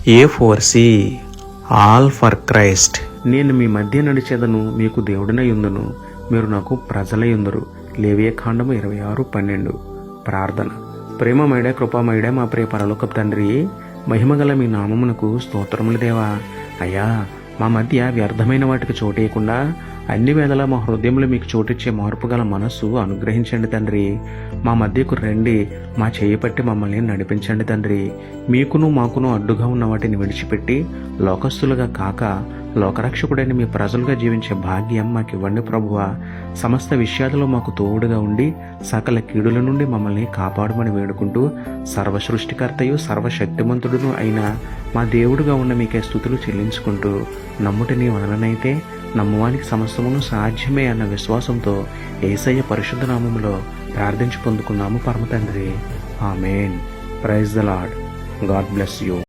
A4C all for Christ. నేను మీ మధ్య నడిచేదను, మీకు దేవుడినై ఉందును, మీరు నాకు ప్రజలై ఉందరు. లేవియకాండము 26:12. ప్రార్థన. ప్రేమమయుడ కృపామయుడ మా ప్రియ పరలోకపు తండ్రి, మహిమగల మీ నామమునకు స్తోత్రములు దేవా. అయ్యా, మా మధ్య వ్యర్థమైన వాటికి చోటేయకుండా అన్ని వేళలా మా హృదయంలో మీకు చోటిచ్చే మార్పు గల మనస్సు అనుగ్రహించండి తండ్రి. మా మధ్యకు రండి, మా చేయి పట్టి మమ్మల్ని నడిపించండి తండ్రి. మీకును మాకును అడ్డుగా ఉన్న వాటిని విడిచిపెట్టి లోకస్తులుగా కాక లోకరక్షకుడైన మీ ప్రజలుగా జీవించే భాగ్యం మాకు ఇవ్వండి ప్రభువా. సమస్త విషయాలలో మాకు తోడుగా ఉండి సకల కీడుల నుండి మమ్మల్ని కాపాడమని వేడుకుంటూ, సర్వసృష్టికర్తయు సర్వశక్తిమంతుడును అయిన మా దేవుడుగా ఉన్న మీకే స్తుతులు చెల్లించుకుంటూ, నమ్ముట నీ వలనైతే నమ్మువానికి సమస్తమును సాధ్యమే అన్న విశ్వాసంతో యేసయ్య పరిశుద్ధ నామములో ప్రార్థించి పొందుకున్నాము పరమ తండ్రి. Amen. Praise the lord. God bless you.